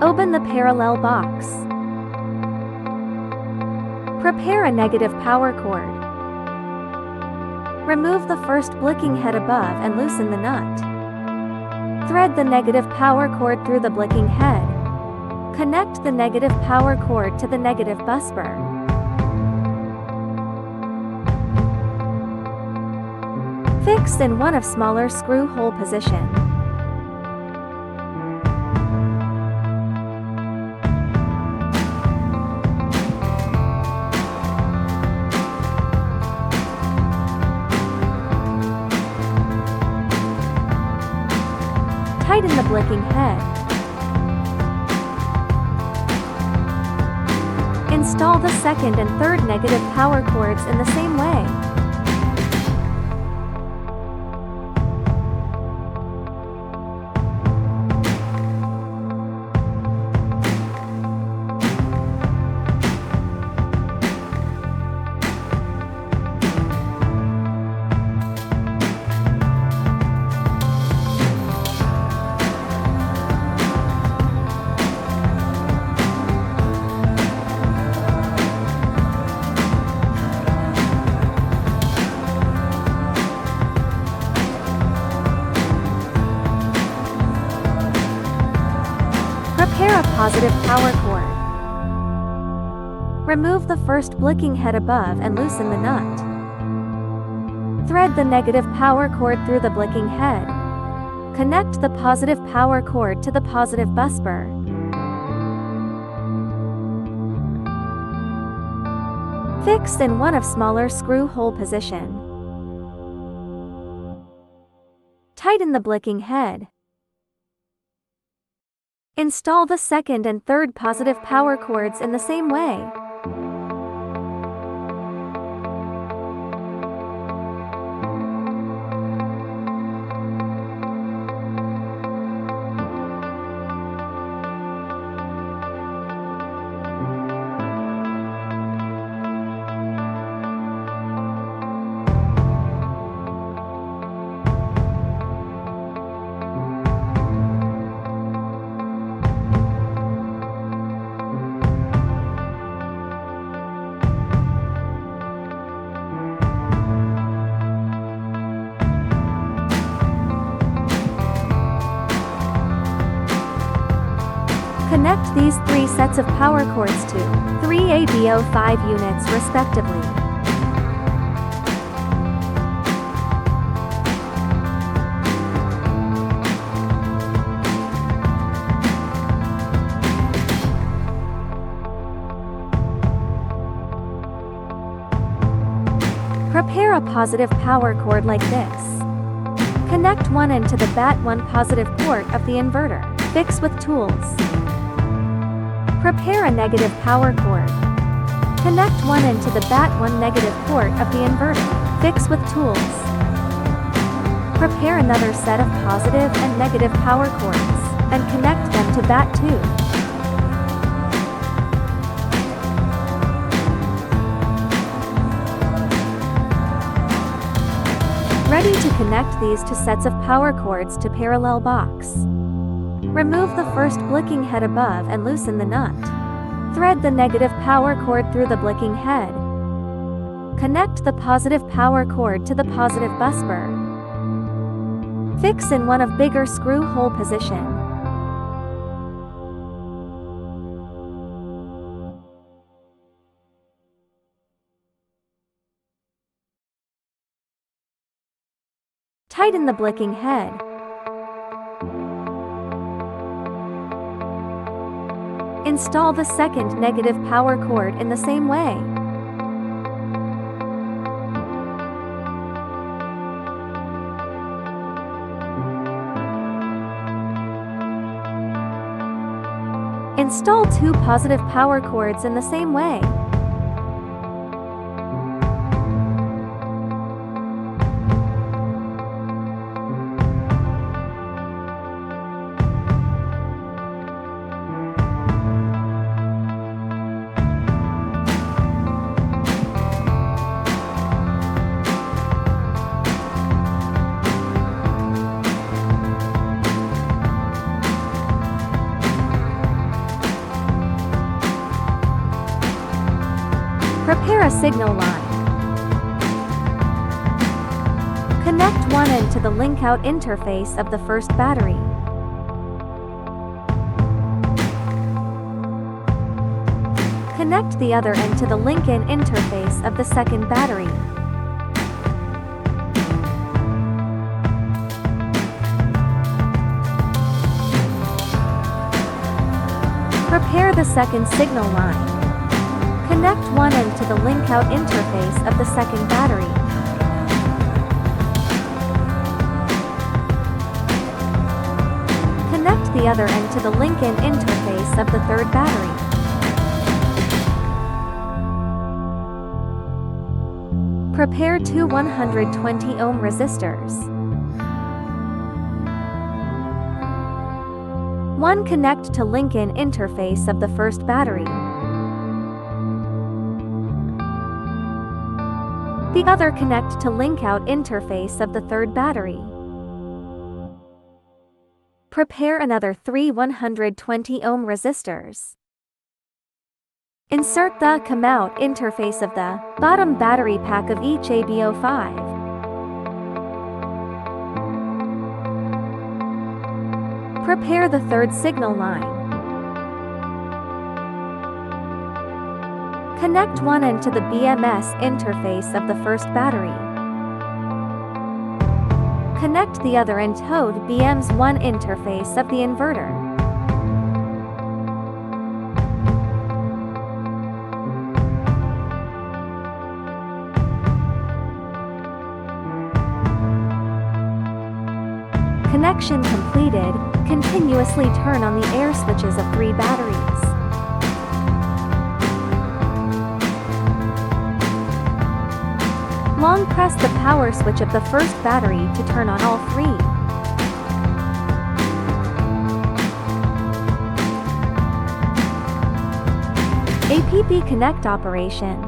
Open the parallel box. Prepare a negative power cord. Remove the first blicking head above and loosen the nut. Thread the negative power cord through the blicking head. Connect the negative power cord to the negative bus bar. Fix in one of smaller screw hole position. Tighten the blicking head. Install the second and third negative power cords in the same way. Prepare a positive power cord. Remove the first blicking head above and loosen the nut. Thread the negative power cord through the blicking head. Connect the positive power cord to the positive bus bar. Fix in one of smaller screw hole position. Tighten the blicking head. Install the second and third positive power cords in the same way. Connect these three sets of power cords to 3 EH-B05 units respectively. Prepare a positive power cord like this. Connect one end to the BAT1 positive port of the inverter. Fix with tools. Prepare a negative power cord. Connect one end to the BAT1 negative port of the inverter. Fix with tools. Prepare another set of positive and negative power cords, and connect them to BAT2. Ready to connect these two sets of power cords to parallel box. Remove the first blicking head above and loosen the nut. Thread the negative power cord through the blicking head. Connect the positive power cord to the positive bus bar. Fix in one of bigger screw hole position. Tighten the blicking head. Install the second negative power cord in the same way. Install two positive power cords in the same way. a signal line. Connect one end to the link-out interface of the first battery. Connect the other end to the link-in interface of the second battery. Prepare the second signal line. Connect one end to the link-out interface of the second battery. Connect the other end to the link-in interface of the third battery. Prepare two 120 ohm resistors. One connect to link-in interface of the first battery. The other connect to link-out interface of the third battery. Prepare another three 120 ohm resistors. Insert the come-out interface of the bottom battery pack of EH-B05. Prepare the third signal line. Connect one end to the BMS interface of the first battery. Connect the other end to the BMS1 interface of the inverter. Connection completed. Continuously turn on the air switches of 3 batteries. Long press the power switch of the first battery to turn on all 3. APP connect operation.